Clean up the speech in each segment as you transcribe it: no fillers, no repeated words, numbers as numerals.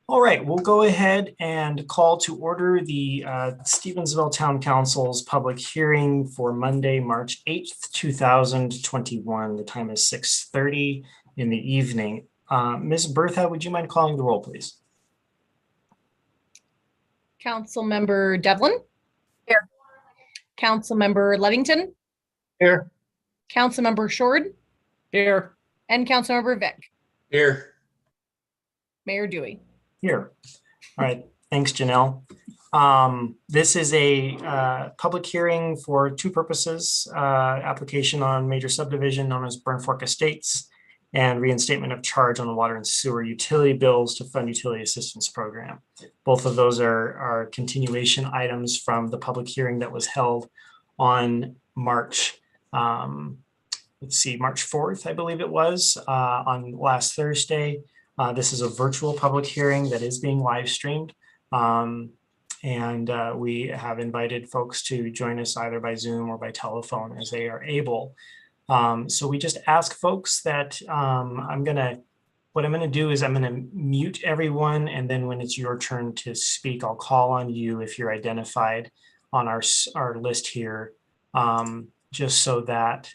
All right, we'll go ahead and call to order the Stevensville Town Council's public hearing for Monday, March 8th, 2021. The time is 6:30 in the evening. Ms. Bertha, would you mind calling the roll, please? Councilmember Devlin? Here. Councilmember Ludington? Here. Councilmember Shord? Here. And Councilmember Vick? Here. Mayor Dewey? Here. All right, thanks, Janelle. This is a public hearing for two purposes, application on major subdivision known as Burn Fork Estates and reinstatement of charge on the water and sewer utility bills to fund utility assistance program. Both of those are continuation items from the public hearing that was held on March 4th, I believe it was, on last Thursday. This is a virtual public hearing that is being live streamed. And we have invited folks to join us either by Zoom or by telephone as they are able. So we just ask folks that what I'm gonna do is I'm gonna mute everyone, and then when it's your turn to speak, I'll call on you if you're identified on our list here, just so that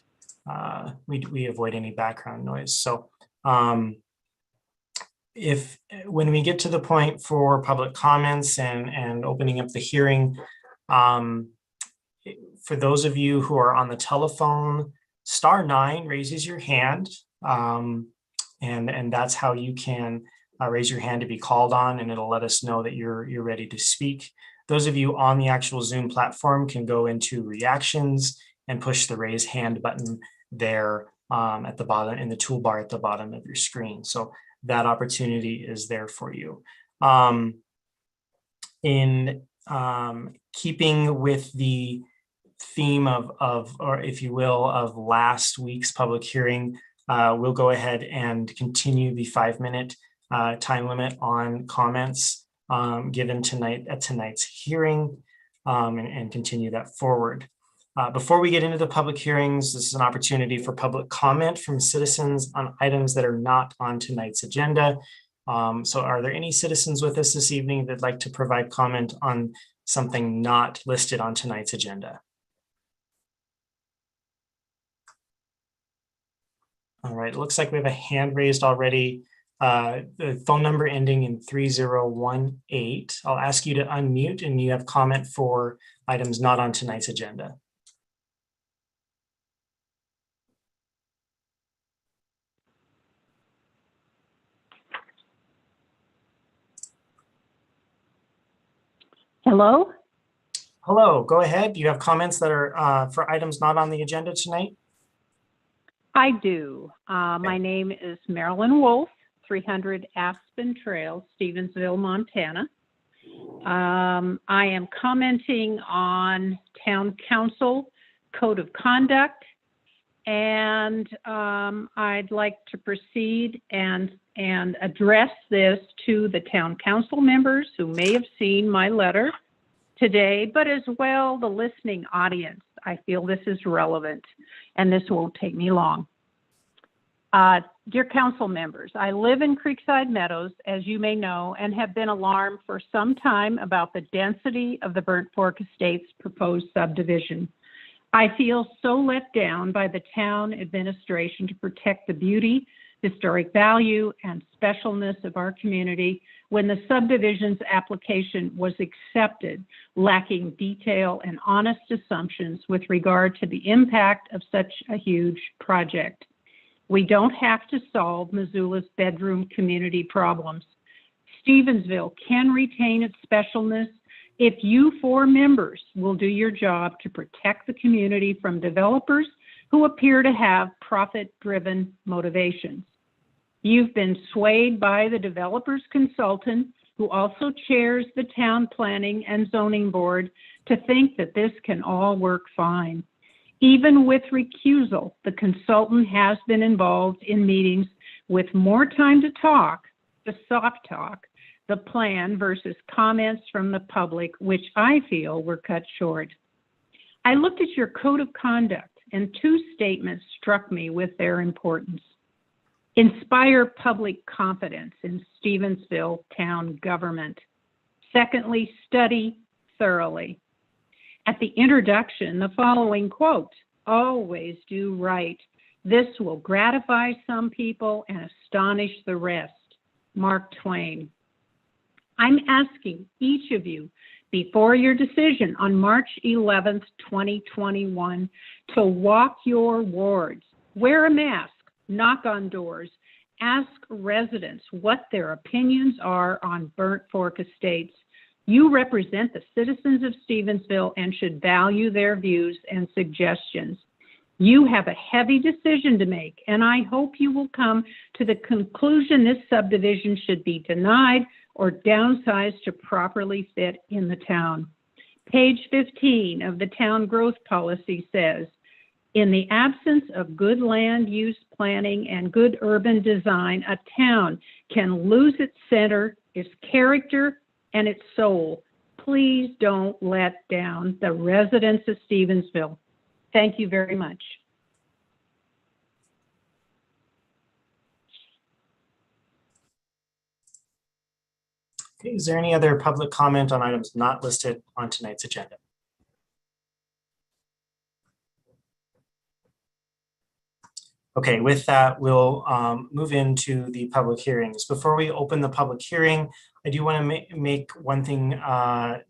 we avoid any background noise. So when we get to the point for public comments and opening up the hearing, for those of you who are on the telephone, *9 raises your hand, and that's how you can raise your hand to be called on, and it'll let us know that you're ready to speak. Those of you on the actual Zoom platform can go into reactions and push the raise hand button there at the bottom in the toolbar at the bottom of your screen. So that opportunity is there for you. In keeping with the theme or if you will, of last week's public hearing, we'll go ahead and continue the 5-minute time limit on comments given tonight at tonight's hearing, and continue that forward. Before we get into the public hearings, this is an opportunity for public comment from citizens on items that are not on tonight's agenda. So are there any citizens with us this evening that'd like to provide comment on something not listed on tonight's agenda? All right, it looks like we have a hand raised already. The phone number ending in 3018. I'll ask you to unmute, and you have comment for items not on tonight's agenda. Hello? Hello, go ahead. Do you have comments that are for items not on the agenda tonight? I do. My name is Marilyn Wolf, 300 Aspen Trail, Stevensville, Montana. I am commenting on Town Council Code of Conduct, and I'd like to proceed and address this to the Town Council members who may have seen my letter today, but as well the listening audience. I feel this is relevant, and this won't take me long. Dear council members, I live in Creekside Meadows, as you may know, and have been alarmed for some time about the density of the Burnt Fork Estates proposed subdivision. I feel so let down by the town administration to protect the beauty, historic value, and specialness of our community when the subdivision's application was accepted, lacking detail and honest assumptions with regard to the impact of such a huge project. We don't have to solve Missoula's bedroom community problems. Stevensville can retain its specialness if you 4 members will do your job to protect the community from developers who appear to have profit-driven motivations. You've been swayed by the developer's consultant, who also chairs the town planning and zoning board, to think that this can all work fine. Even with recusal, the consultant has been involved in meetings with more time to talk, the soft talk, the plan versus comments from the public, which I feel were cut short. I looked at your code of conduct, and 2 statements struck me with their importance. Inspire public confidence in Stevensville town government. Secondly, study thoroughly. At the introduction, the following quote, always do right. This will gratify some people and astonish the rest. Mark Twain. I'm asking each of you before your decision on March 11th, 2021, to walk your wards, wear a mask, knock on doors, ask residents what their opinions are on Burnt Fork Estates. You represent the citizens of Stevensville and should value their views and suggestions. You have a heavy decision to make, and I hope you will come to the conclusion this subdivision should be denied or downsized to properly fit in the town. Page 15 of the town growth policy says, in the absence of good land use planning and good urban design, a town can lose its center, its character, and its soul. Please don't let down the residents of Stevensville. Thank you very much. Okay, is there any other public comment on items not listed on tonight's agenda? Okay, with that, we'll move into the public hearings. Before we open the public hearing, I do want to make one thing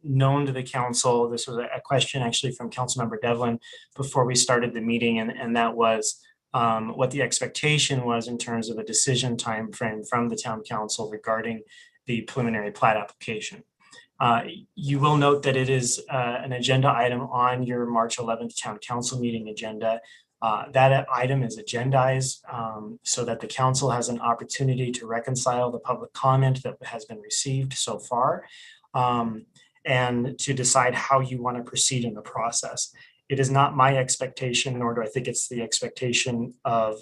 known to the council. This was a question actually from Councilmember Devlin before we started the meeting, and that was what the expectation was in terms of a decision timeframe from the town council regarding the preliminary plat application. You will note that it is an agenda item on your March 11th town council meeting agenda. That item is agendized so that the council has an opportunity to reconcile the public comment that has been received so far and to decide how you want to proceed in the process. It is not my expectation, nor do I think it's the expectation of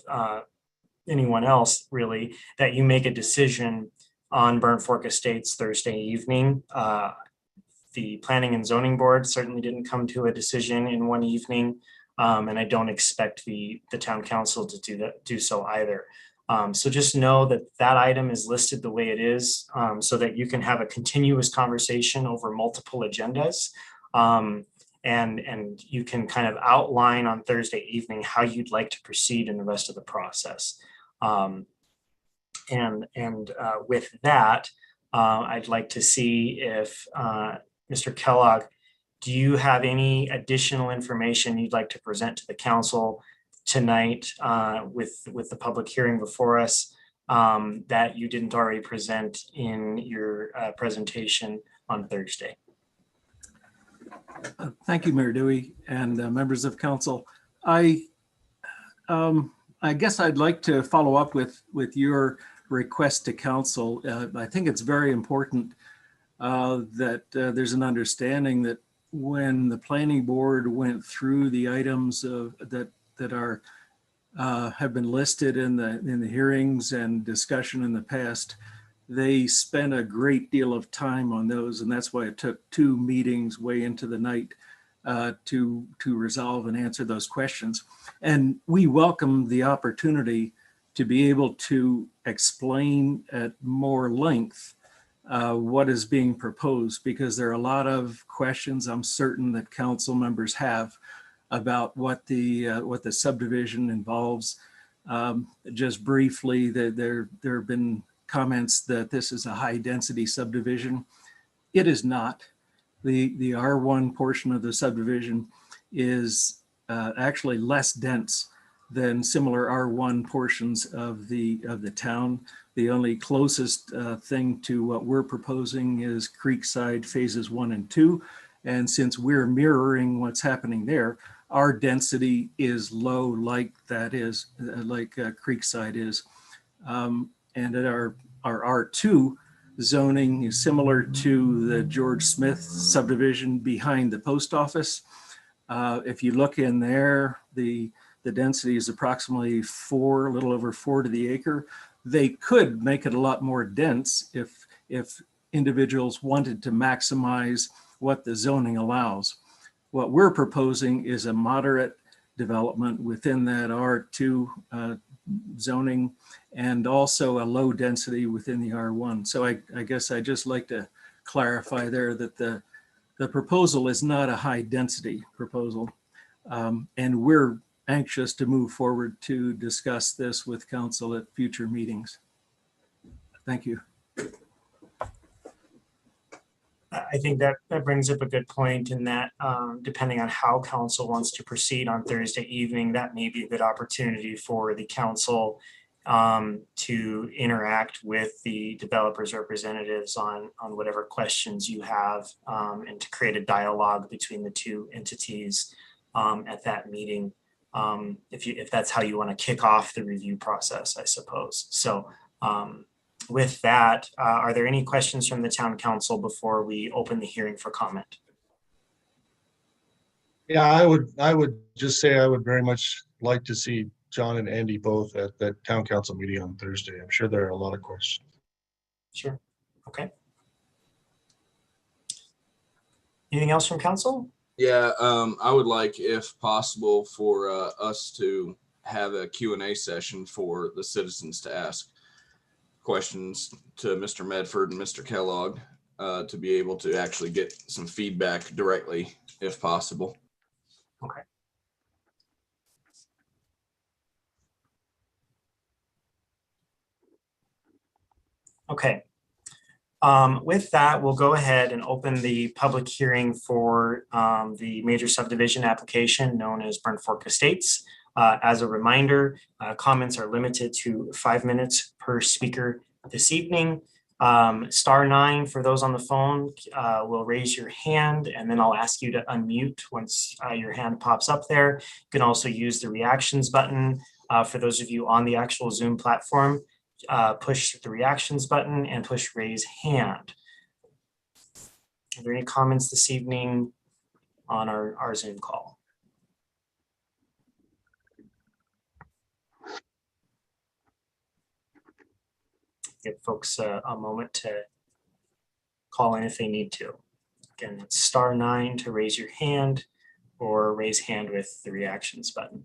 anyone else really, that you make a decision on Burnt Fork Estates Thursday evening. The Planning and Zoning Board certainly didn't come to a decision in one evening. And I don't expect the town council to do so either. So just know that that item is listed the way it is so that you can have a continuous conversation over multiple agendas. And you can kind of outline on Thursday evening how you'd like to proceed in the rest of the process. With that, I'd like to see if Mr. Kellogg, do you have any additional information you'd like to present to the council tonight with the public hearing before us that you didn't already present in your presentation on Thursday? Thank you, Mayor Dewey and members of council. I guess I'd like to follow up with your request to council. I think it's very important that there's an understanding that when the planning board went through the items that are have been listed in the hearings and discussion in the past, they spent a great deal of time on those, and that's why it took 2 meetings way into the night to resolve and answer those questions. And we welcome the opportunity to be able to explain at more length what is being proposed, because there are a lot of questions I'm certain that council members have about what the subdivision involves. Just briefly, there have been comments that this is a high density subdivision. It is not. The R1 portion of the subdivision is actually less dense than similar R1 portions of the town. The only closest thing to what we're proposing is Creekside phases 1 and 2. And since we're mirroring what's happening there, our density is low like that is, like Creekside is. And at our R2 zoning is similar to the George Smith subdivision behind the post office. If you look in there, the density is approximately a little over 4 to the acre. They could make it a lot more dense if individuals wanted to maximize what the zoning allows. What we're proposing is a moderate development within that R2 zoning and also a low density within the R1. So I guess I just like to clarify there that the proposal is not a high density proposal. And we're anxious to move forward to discuss this with council at future meetings. Thank you. I think that brings up a good point in that depending on how council wants to proceed on Thursday evening, that may be a good opportunity for the council to interact with the developers representatives on whatever questions you have and to create a dialogue between the two entities at that meeting. If that's how you want to kick off the review process, I suppose. So with that, are there any questions from the town council before we open the hearing for comment? Yeah, I would just say I would very much like to see John and Andy both at that town council meeting on Thursday. I'm sure there are a lot of questions. Sure. Okay. Anything else from council? Yeah, I would like, if possible, for us to have a Q&A session for the citizens to ask questions to Mr. Medford and Mr. Kellogg to be able to actually get some feedback directly, if possible. Okay. Okay. With that, we'll go ahead and open the public hearing for the major subdivision application known as Burnt Fork Estates. As a reminder, comments are limited to 5 minutes per speaker this evening. *9 for those on the phone will raise your hand, and then I'll ask you to unmute once your hand pops up there. You can also use the reactions button. For those of you on the actual Zoom platform, push the reactions button and push raise hand. Are there any comments this evening on our Zoom call? Give folks a moment to call in if they need to. Again, it's *9 to raise your hand or raise hand with the reactions button.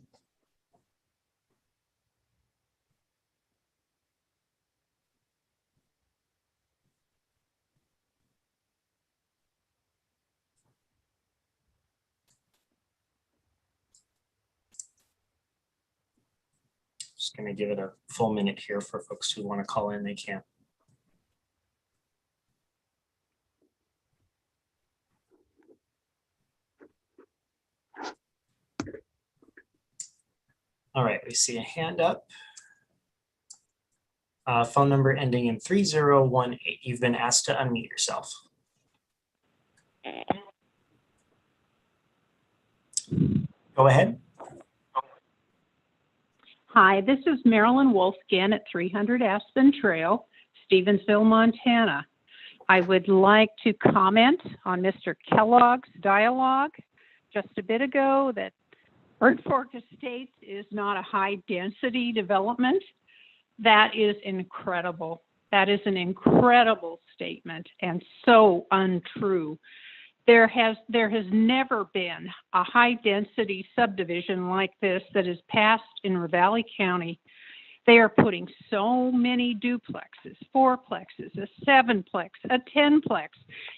Just going to give it a full minute here for folks who want to call in, they can. All right, we see a hand up. Phone number ending in 3018. You've been asked to unmute yourself. Go ahead. Hi, this is Marilyn Wolf again at 300 Aspen Trail, Stevensville, Montana. I would like to comment on Mr. Kellogg's dialogue just a bit ago that Burnt Fork Estates is not a high-density development. That is incredible. That is an incredible statement and so untrue. There has never been a high-density subdivision like this that is passed in Ravalli County. They are putting so many duplexes, fourplexes, a sevenplex, a tenplex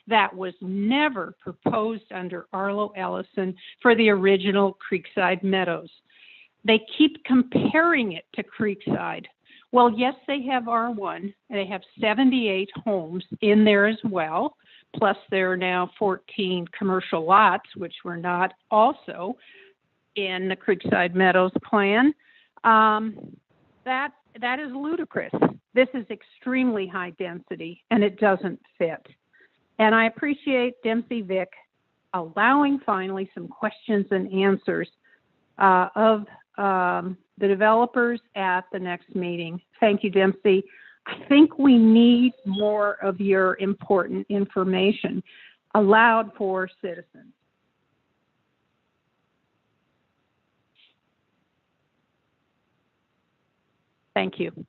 that was never proposed under Arlo Ellison for the original Creekside Meadows. They keep comparing it to Creekside. Well, yes, they have R1. They have 78 homes in there as well. Plus, there are now 14 commercial lots, which were not also in the Creekside Meadows plan. That is ludicrous. This is extremely high density, and it doesn't fit. And I appreciate Dempsey Vic allowing finally some questions and answers of the developers at the next meeting. Thank you, Dempsey. I think we need more of your important information allowed for citizens. Thank you.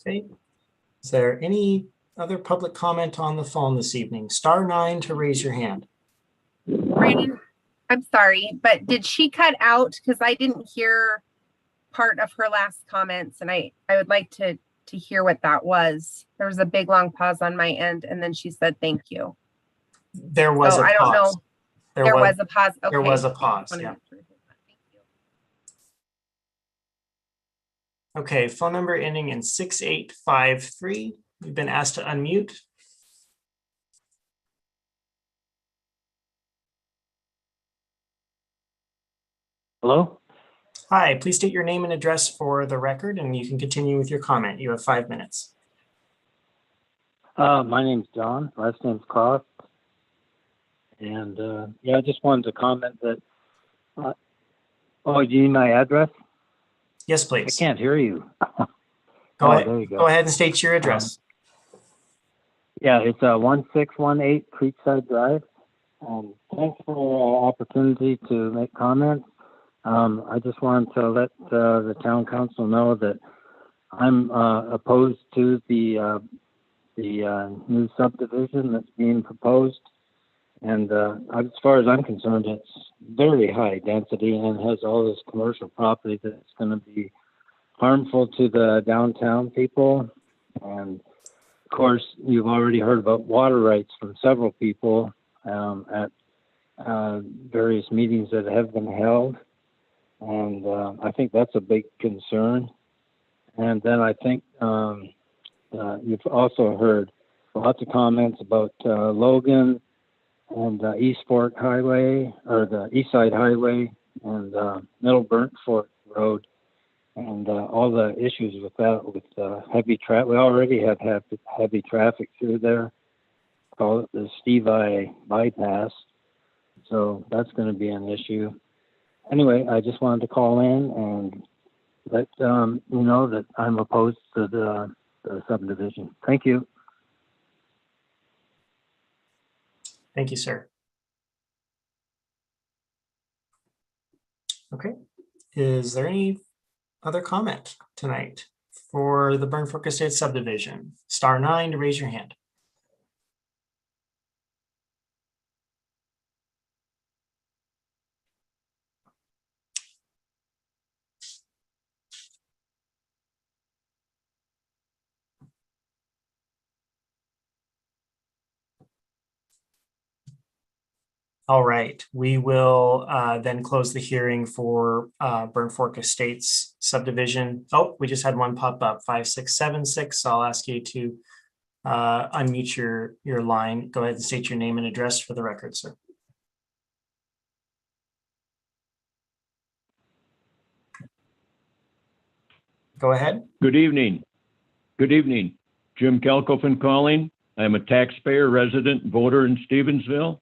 Okay. Is there any other public comment on the phone this evening? *9 to raise your hand. Brandon I'm sorry, but did she cut out? Because I didn't hear part of her last comments, and I would like to hear what that was. There was a big long pause on my end, and then she said thank you. There was So a I don't pause. know. There was a pause. Okay. There was a I just pause, wanted yeah. to make sure I heard that. Thank you. Okay, phone number ending in 6853. You've been asked to unmute. Hello? Hi, please state your name and address for the record, and you can continue with your comment. You have 5 minutes. My name's John. Last name's Cross. And yeah, I just wanted to comment that. Oh, do you need my address? Yes, I please. can't hear you. Go ahead. There you go. Go ahead and state your address. Yeah, it's 1618 Creekside Drive. Thanks for the opportunity to make comments. I just wanted to let the town council know that I'm opposed to the new subdivision that's being proposed. And as far as I'm concerned, it's very high density and has all this commercial property that's going to be harmful to the downtown people. And of course, you've already heard about water rights from several people at various meetings that have been held. And I think that's a big concern. And then I think you've also heard lots of comments about Logan and East Fork Highway, or the East Side Highway, and Middle Burnt Fork Road, and all the issues with that, with heavy traffic. We already have heavy traffic through there. Call it the Steve I bypass. So that's going to be an issue. Anyway, I just wanted to call in and let you know that I'm opposed to the subdivision. Thank you. Thank you, sir. Okay. Is there any other comment tonight for the Burnt Fork Estates subdivision? *9 to raise your hand. All right, we will then close the hearing for Burnt Fork Estates subdivision. Oh, we just had one pop up, 5676. I'll ask you to unmute your line. Go ahead and state your name and address for the record, sir. Go ahead. Good evening. Good evening. Jim Kelkofen calling. I'm a taxpayer, resident, voter in Stevensville.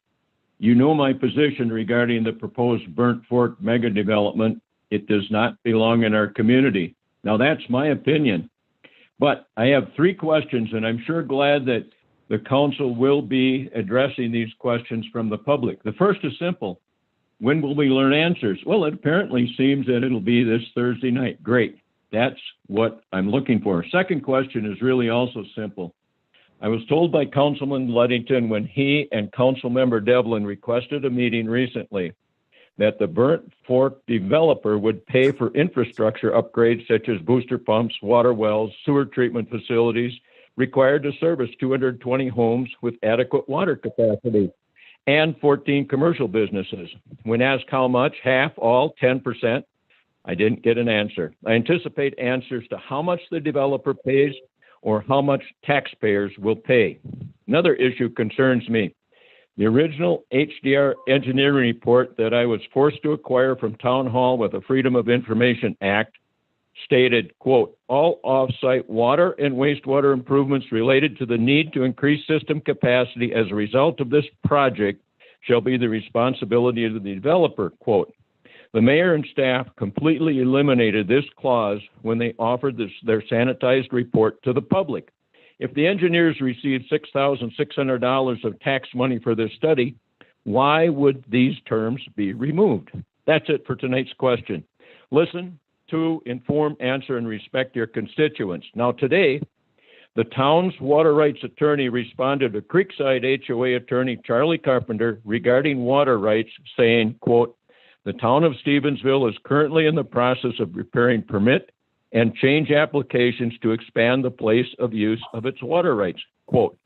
You know my position regarding the proposed Burnt Fork mega development. It does not belong in our community. Now that's my opinion, but I have 3 questions, and I'm sure glad that the council will be addressing these questions from the public. The first is simple. When will we learn answers? Well, it apparently seems that it'll be this Thursday night. Great. That's what I'm looking for. Second question is really also simple. I was told by Councilman Ludington when he and Councilmember Devlin requested a meeting recently that the Burnt Fork developer would pay for infrastructure upgrades such as booster pumps, water wells, sewer treatment facilities required to service 220 homes with adequate water capacity and 14 commercial businesses. When asked how much, half, all, 10%, I didn't get an answer. I anticipate answers to how much the developer pays or how much taxpayers will pay. Another issue concerns me. The original HDR engineering report that I was forced to acquire from Town Hall with the Freedom of Information Act stated, quote, all off-site water and wastewater improvements related to the need to increase system capacity as a result of this project shall be the responsibility of the developer, quote. The mayor and staff completely eliminated this clause when they offered their sanitized report to the public. If the engineers received $6,600 of tax money for this study, why would these terms be removed? That's it for tonight's question. Listen to, inform, answer, and respect your constituents. Now today, The town's water rights attorney responded to Creekside HOA attorney Charlie Carpenter regarding water rights, saying, quote, "The town of Stevensville is currently in the process of preparing permit and change applications to expand the place of use of its water rights," quote.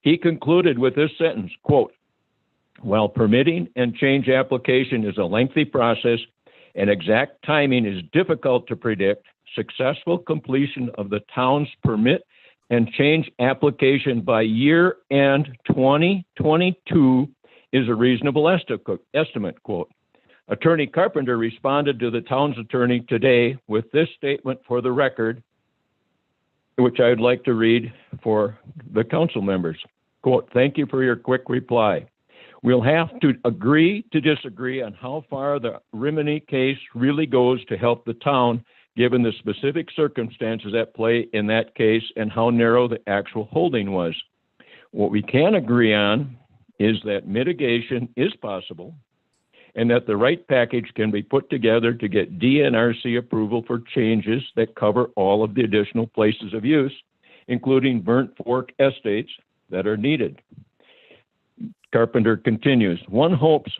He concluded with this sentence, quote, "While permitting and change application is a lengthy process and exact timing is difficult to predict, successful completion of the town's permit and change application by year end 2022 is a reasonable estimate," quote. Attorney Carpenter responded to the town's attorney today with this statement for the record, which I would like to read for the council members. Quote, "Thank you for your quick reply. We'll have to agree to disagree on how far the Rimini case really goes to help the town, given the specific circumstances at play in that case and how narrow the actual holding was. What we can agree on is that mitigation is possible and that the right package can be put together to get DNRC approval for changes that cover all of the additional places of use, including Burnt Fork estates that are needed." Carpenter continues, "One hopes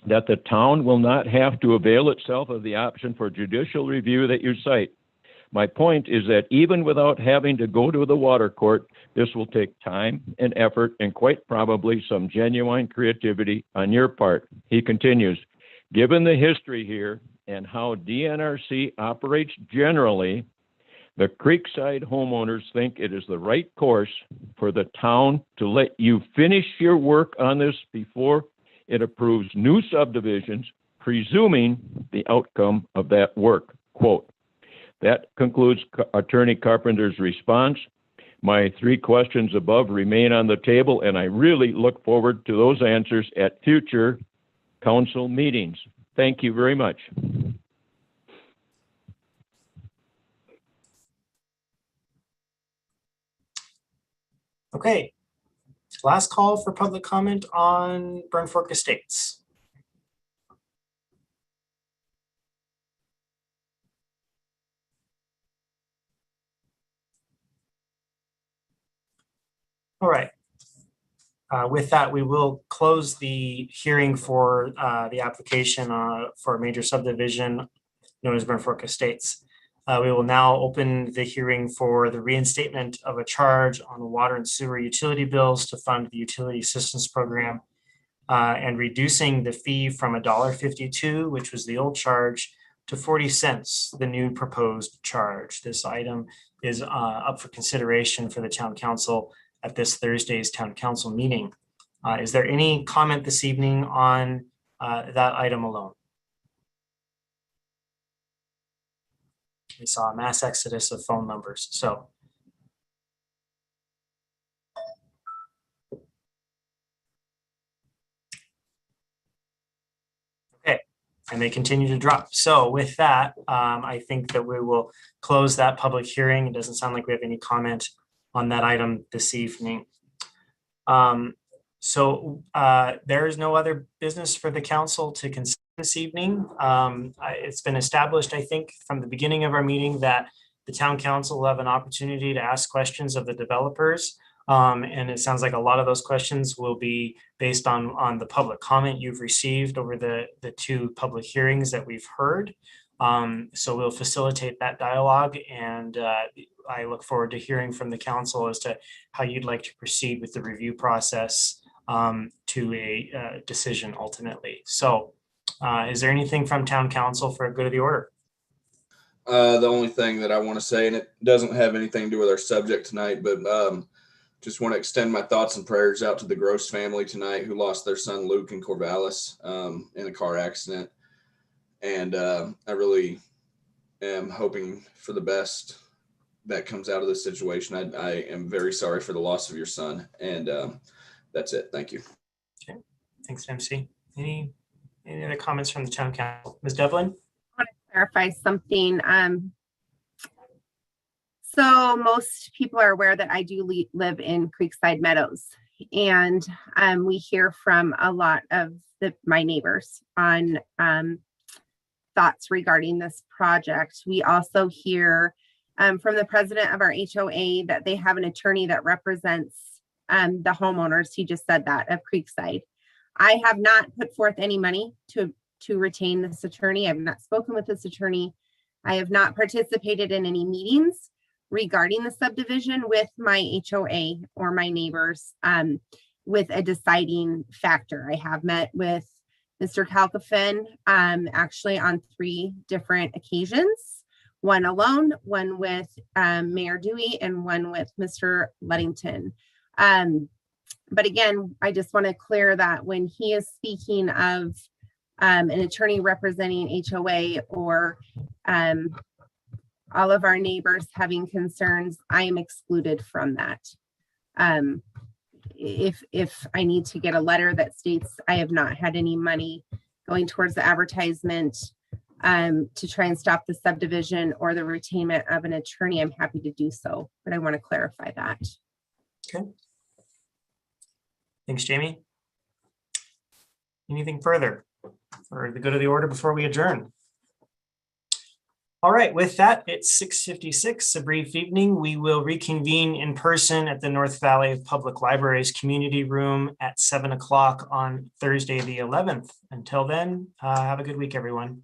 that the town will not have to avail itself of the option for judicial review that you cite. My point is that even without having to go to the water court, this will take time and effort and quite probably some genuine creativity on your part." He continues, "Given the history here and how DNRC operates generally, the Creekside homeowners think it is the right course for the town to let you finish your work on this before it approves new subdivisions, presuming the outcome of that work," quote. That concludes Attorney Carpenter's response. My 3 questions above remain on the table, and I really look forward to those answers at future council meetings. Thank you very much. Okay, last call for public comment on Burnt Fork Estates. All right. With that, we will close the hearing for the application for a major subdivision known as Burnt Fork Estates. We will now open the hearing for the reinstatement of a charge on water and sewer utility bills to fund the utility assistance program and reducing the fee from $1.52, which was the old charge, to 40 cents, the new proposed charge. This item is up for consideration for the town council at this Thursday's town council meeting. Is there any comment this evening on that item alone? We saw a mass exodus of phone numbers, so. Okay, and they continue to drop. So with that, I think that we will close that public hearing. It doesn't sound like we have any comment on that item this evening. So there is no other business for the council to consider this evening. It's been established, I think, from the beginning of our meeting that the town council will have an opportunity to ask questions of the developers. And it sounds like a lot of those questions will be based on the public comment you've received over the 2 public hearings that we've heard. So we'll facilitate that dialogue, and I look forward to hearing from the council as to how you'd like to proceed with the review process to a decision ultimately. So is there anything from town council for a good of the order? The only thing that I want to say, and it doesn't have anything to do with our subject tonight, but just want to extend my thoughts and prayers out to the Gross family tonight who lost their son Luke in Corvallis in a car accident. And I really am hoping for the best that comes out of this situation. I am very sorry for the loss of your son, and that's it. Thank you. Okay, thanks, MC. Any other comments from the town council? Ms. Devlin? I want to clarify something. So most people are aware that I do live in Creekside Meadows, and we hear from a lot of my neighbors on thoughts regarding this project. We also hear from the president of our HOA that they have an attorney that represents the homeowners. He just said that of Creekside. I have not put forth any money to retain this attorney. I have not spoken with this attorney. I have not participated in any meetings regarding the subdivision with my HOA or my neighbors with a deciding factor. I have met with Mr. Kalkofen actually on 3 different occasions, one alone, one with Mayor Dewey, and one with Mr. Ludington. But again, I just want to clear that when he is speaking of an attorney representing HOA or all of our neighbors having concerns, I am excluded from that. If I need to get a letter that states I have not had any money going towards the advertisement to try and stop the subdivision or the retainment of an attorney, I'm happy to do so, but I want to clarify that. Okay. Thanks, Jamie. Anything further for the good of the order before we adjourn? All right, with that, it's 6:56, a brief evening. We will reconvene in person at the North Valley Public Library's community room at 7 o'clock on Thursday, the 11th. Until then, have a good week, everyone.